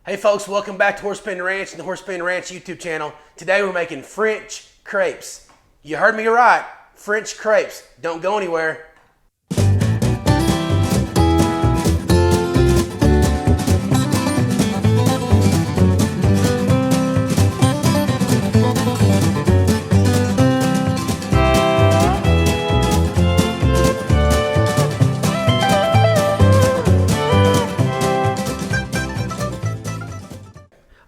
Hey folks, welcome back to Horsepen Ranch and the Horsepen Ranch YouTube channel. Today we're making French crepes. You heard me right, French crepes. Don't go anywhere.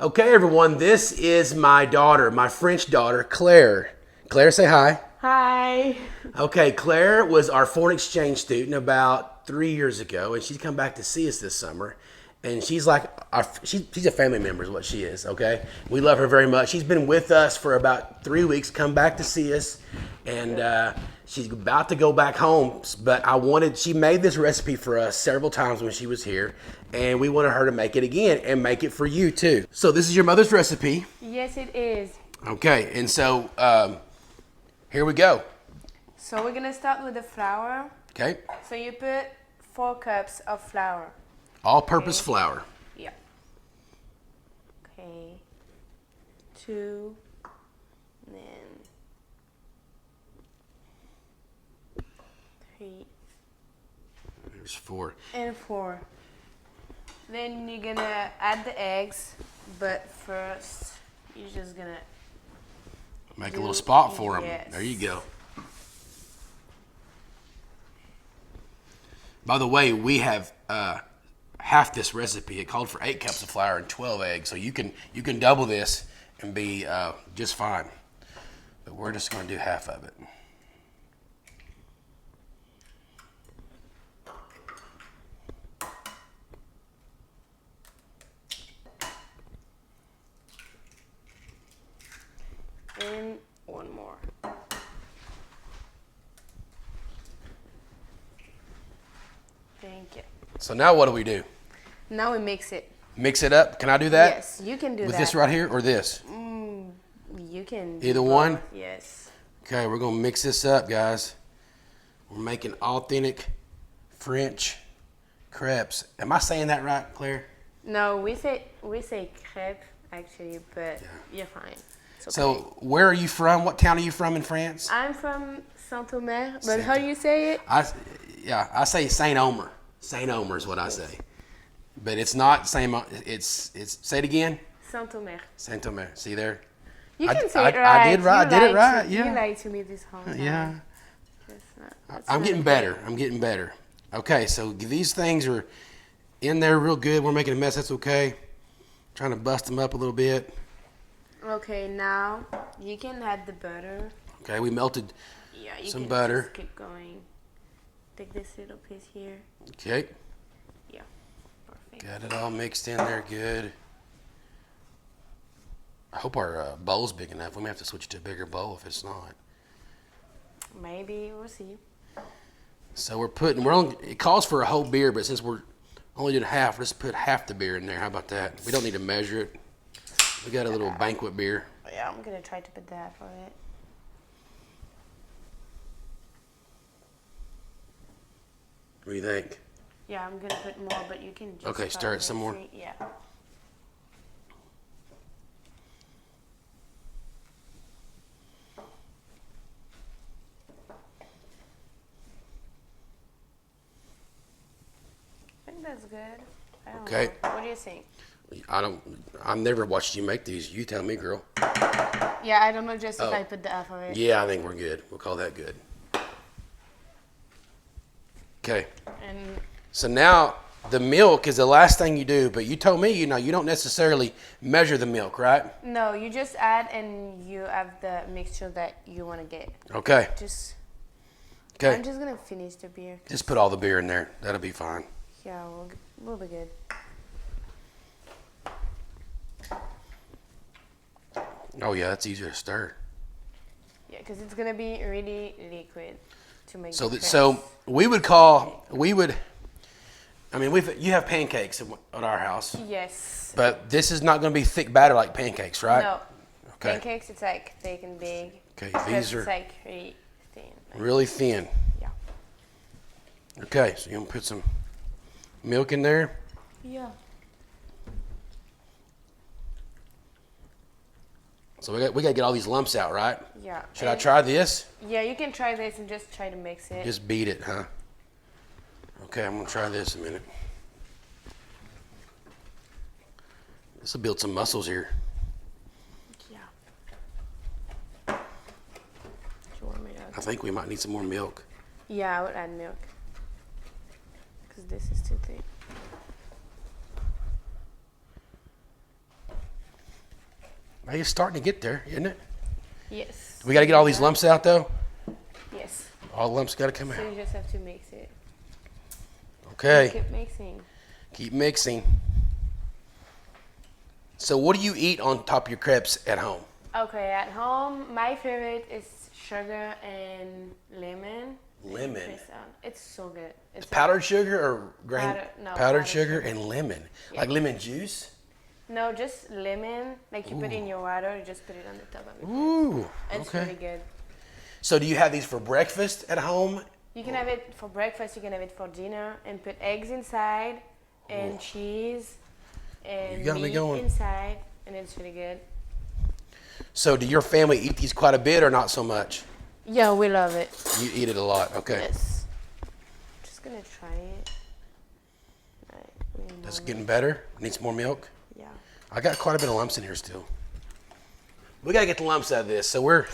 Okay, everyone, this is my daughter, my French daughter, Claire. Claire, say hi. Hi. Okay, Claire was our foreign exchange student about 3 years ago, and she's come back to see us this summer. And she's like, she's a family member is what she is, okay? We love her very much. She's been with us for about 3 weeks, come back to see us, and she's about to go back home. But she made this recipe for us several times when she was here, and we wanted her to make it again and make it for you too. So this is your mother's recipe. Yes, it is. Okay, and so here we go. So we're gonna start with the flour. Okay. So you put 4 cups of flour. All-purpose flour. Yeah. Okay. 2. Then 3. There's 4. And 4. Then you're gonna add the eggs, but first you're just gonna make a little spot for them. Yes. There you go. By the way, we have half this recipe. It called for 8 cups of flour and 12 eggs, so you can double this and be just fine. But we're just going to do half of it. and 1 more. Thank you. So now what do we do? Now we mix it. Mix it up? Can I do that? Yes, you can do with that. This right here or this? You can. Either one? Yes. Okay, we're going to mix this up, guys. We're making authentic French crepes. Am I saying that right, Claire? No, we say crêpes actually, but you're fine. It's okay. So where are you from? What town are you from in France? I'm from Saint-Omer, but how do you say it? I say Saint Omer. Saint Omer is what I say, but it's not same. It's say it again. Saint-Omer. Saint Omer. See there? You can say it right. I did right. I did it right. Yeah. You lied to me this whole time. Yeah. That's I'm not getting okay. better. I'm getting better. Okay, so these things are in there real good. We're making a mess. That's okay. Trying to bust them up a little bit. Okay, now you can add the butter. Okay, we melted some butter. Just keep going. Take this little piece here. Okay. Yeah, perfect. Got it all mixed in there good. I hope our bowl's big enough. We may have to switch to a bigger bowl if it's not. Maybe we'll see. So it calls for a whole beer, but since we're only doing half, let's put half the beer in there. How about that? We don't need to measure it. We got a little banquet beer. Yeah, I'm gonna try to put that for it. What do you think? Yeah, I'm gonna put more, but you can just Okay, stir it some more. Yeah. I think that's good. I don't Okay. know. What do you think? I've never watched you make these. You tell me, girl. Yeah, I don't know just if I put the F on it. Yeah, I think we're good. We'll call that good. Okay. And So now the milk is the last thing you do, but you told me, you don't necessarily measure the milk, right? no, you just add and you have the mixture that you want to get. Okay. I'm Okay. just gonna finish the beer. Just put all the beer in there. That'll be fine. Yeah, we'll be good. Oh yeah, that's easier to stir. Yeah, because it's gonna be really liquid to make. So the crepes. You have pancakes at our house, Yes. but this is not going to be thick batter like pancakes, right? No. Okay. Pancakes, it's like thick and big. Okay, Crepes, these are it's like really thin. really thin. Yeah. Okay, so you're going to put some milk in there. Yeah. So we got to get all these lumps out, right? Yeah. Should I try this? Yeah, you can try this and just try to mix it. Just beat it, huh? Okay, I'm going to try this a minute. This will build some muscles here. Yeah. Do you want me to I think we might need some more milk. Yeah, I would add milk. Because this is too thick. Now you're starting to get there, isn't it? Yes. We got to get all these lumps out, though? Yes. All the lumps got to come So out. you just have to mix it. Okay. Keep mixing. Keep mixing. So what do you eat on top of your crepes at home? Okay, at home, my favorite is sugar and lemon. Lemon. It's so good. It's powdered sugar or grain? Powdered sugar and lemon. Yeah. Like lemon juice? No, just lemon. Like you put it in your water, you just put it on the top of it. Ooh, It's okay. really good. So do you have these for breakfast at home? You can have it for breakfast, you can have it for dinner, and put eggs inside, and cheese, and You got me meat going. inside, and it's really good. So do your family eat these quite a bit or not so much? Yeah, we love it. You eat it a lot, okay. Yes. Just gonna try it. Right, That's getting better. Needs more milk. yeah. I got quite a bit of lumps in here still. We gotta get the lumps out of this. So we're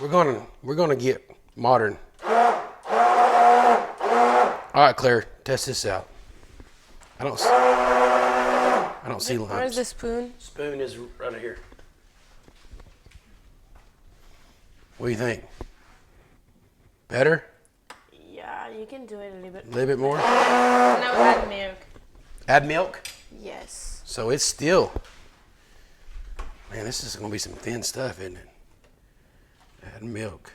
gonna get modern. All right, Claire, test this out. I don't see lumps. Where's the spoon? Spoon is right here. What do you think? Better? Yeah, you can do it a little bit. A little bit more? Now add milk. Add milk? Yes. So it's still. Man, this is gonna be some thin stuff, isn't it? Add milk.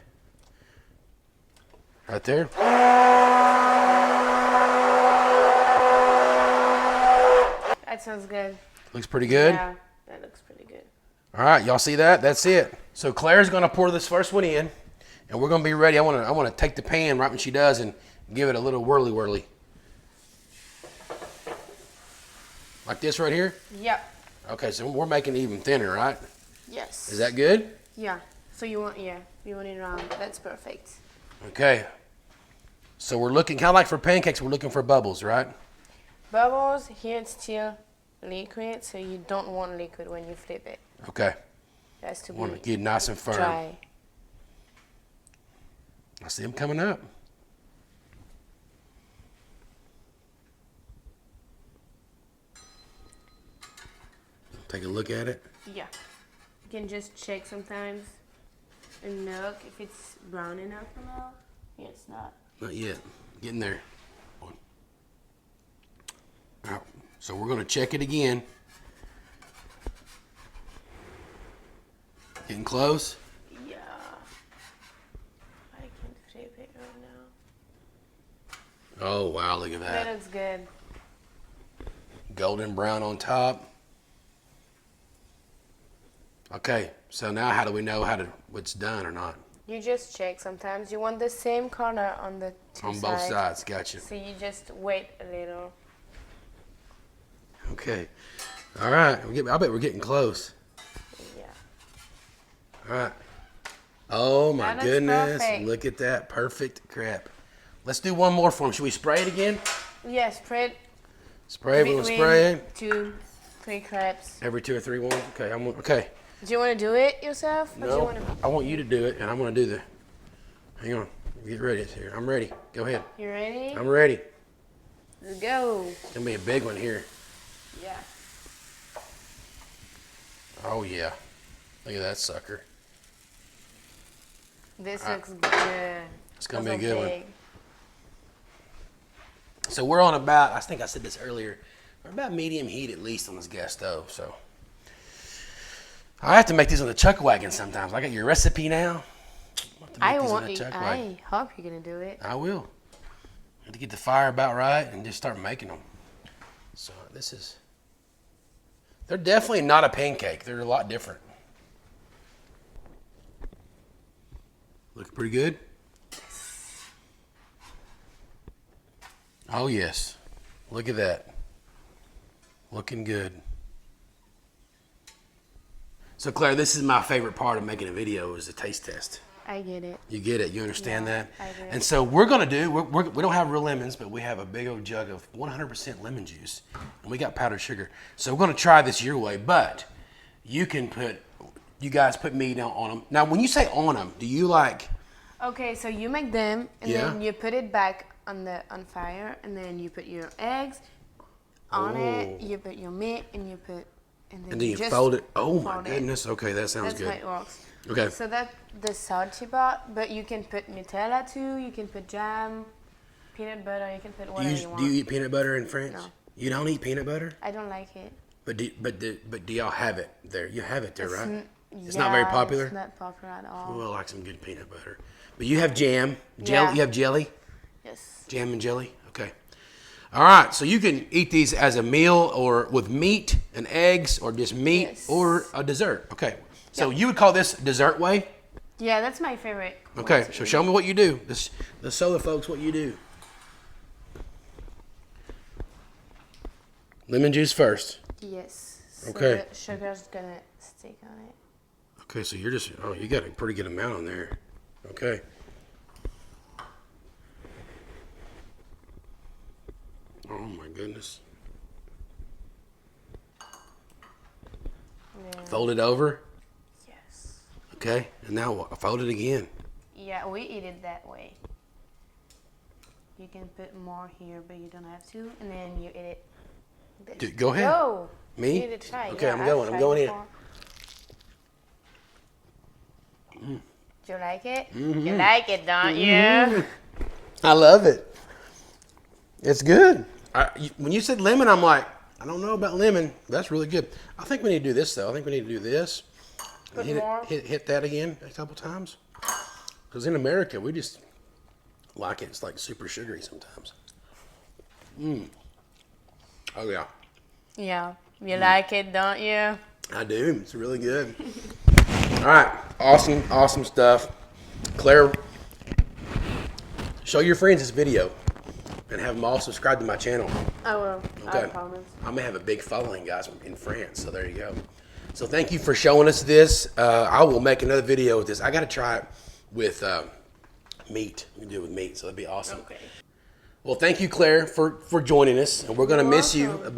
Right there. That sounds good. Looks pretty good. Yeah, that looks pretty good. All right, y'all see that? That's it. So Claire's gonna pour this first one in, and we're gonna be ready. I wanna take the pan right when she does and give it a little whirly. Like this right here? Yep. Okay, so we're making it even thinner, right? Yes. Is that good? Yeah. So you want it round. That's perfect. Okay. So we're looking kind of like for pancakes. We're looking for bubbles, right? Bubbles. Here it's still liquid, so you don't want liquid when you flip it. Okay. It has to be Want to get nice and firm. dry. I see them coming up. Take a look at it. Yeah. You can just check sometimes in milk if it's brown enough or not. Yeah, it's not. Not yet. Getting there. All right. So we're going to check it again. Getting close. Yeah. I can flip it right now. Oh, wow. Look at That that. looks good. Golden brown on top. Okay. So now how do we know what's done or not? You just check sometimes. You want the same corner on the two On sides. both sides. Gotcha. So you just wait a little. Okay. All right. I bet we're getting close. Yeah. All right. Oh my That looks goodness. perfect. Look at that. Perfect crepe. Let's do one more for him. Should we spray it again? Yeah, spread Spray it. We're going to spray it. 2, 3 crepes. Every 2 or 3 ones. Okay. Okay. Do you want to do it yourself? Or do you No, want to... I want you to do it, and I'm going to do the. Hang on. Get ready. It's here. I'm ready. Go ahead. You ready? I'm ready. Let's go. It's going to be a big one here. Yeah. Oh, yeah. Look at that sucker. This looks good. It's going to Those be a good are one. big. So we're on about, I think I said this earlier, we're about medium heat at least on this gas stove. So I have to make these on the chuck wagon sometimes. I got your recipe now. I hope you're gonna do it. I will. I have to get the fire about right and just start making them. So they're definitely not a pancake. They're a lot different. Look pretty good. Oh yes. Look at that. Looking good. So Claire, this is my favorite part of making a video is the taste test. I get it. You get it. You understand that? I do. And so we're gonna do. We don't have real lemons, but we have a big old jug of 100% lemon juice, and we got powdered sugar. So we're gonna try this your way, but you guys put meat on them. Now, when you say on them, do you like? Okay, so you make them, and Yeah. then you put it back on fire, and then you put your eggs on it. You put your meat, and you put, And then you just fold it. Oh my fold it. goodness. Okay, that sounds That's good. how it works. Okay. So that's the salty part, but you can put Nutella too. You can put jam, peanut butter. You can put whatever you want. Do you eat peanut butter in France? No. You don't eat peanut butter? I don't like it. But do y'all have it there? You have it there, right? It's Yeah, not very popular. It's not popular at all. Well, I like some good peanut butter. But you have jam, jelly. Yeah. You have jelly, Yes. jam and jelly. Okay. All right. So you can eat these as a meal, or with meat and eggs, or just meat, Yes. or a dessert. Okay. So you would call this dessert way? Yeah, that's my favorite. Okay. one to So eat. show me what you do. Let's show the folks what you do. Lemon juice first. Yes. So Okay. the sugar's gonna stick on it. Okay, so you got a pretty good amount on there. Okay. Oh my goodness. Yeah. Fold it over. Yes. Okay, and now what? Fold it again. Yeah, we eat it that way. You can put more here, but you don't have to, and then you eat it. This. Go ahead. Go. Me? You need to try. Okay, Yeah, I'm I've going. I'm tried going in. before. Do you like it? Mm-hmm. You like it, don't you? I love it. It's good. When you said lemon, I'm like, I don't know about lemon. That's really good. I think we need to do this though. I think we need to do this. Put Hit, more. hit that again a couple times. Because in America, we just like it. It's like super sugary sometimes. Oh yeah, Yeah. You like it, don't you? I do. It's really good. All right, awesome stuff. Claire, show your friends this video and have them all subscribe to my channel. I will. Okay. I promise. I'm gonna have a big following, guys, in France. So there you go. So thank you for showing us this. I will make another video with this. I got to try it with meat. We can do it with meat, so that'd be awesome. Okay. Well, thank you, Claire, for joining us, and we're gonna You're miss you, welcome.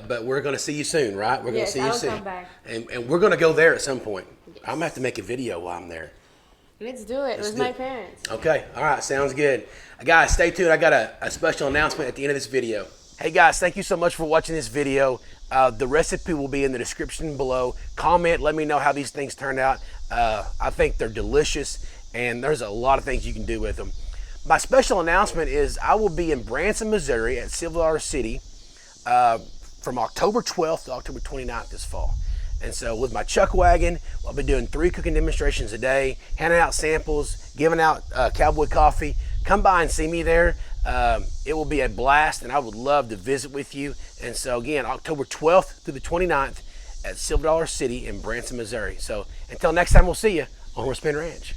but we're gonna see you soon, right? We're gonna Yes, see you I'll soon, come back. and we're gonna go there at some point. I'm gonna have to make a video while I'm there. Let's do it with do my it. parents. Okay, all right, sounds good. Guys, stay tuned. I got a special announcement at the end of this video. Hey guys, thank you so much for watching this video. The recipe will be in the description below. Comment, let me know how these things turned out. I think they're delicious, and there's a lot of things you can do with them. My special announcement is I will be in Branson, Missouri at Silver City from October 12th to October 29th this fall. And so with my chuck wagon, I'll be doing 3 cooking demonstrations a day, handing out samples, giving out cowboy coffee. Come by and see me there. It will be a blast, and I would love to visit with you. And so again, October 12th through the 29th at Silver City in Branson, Missouri. So until next time, we'll see you on Horse Pen Ranch.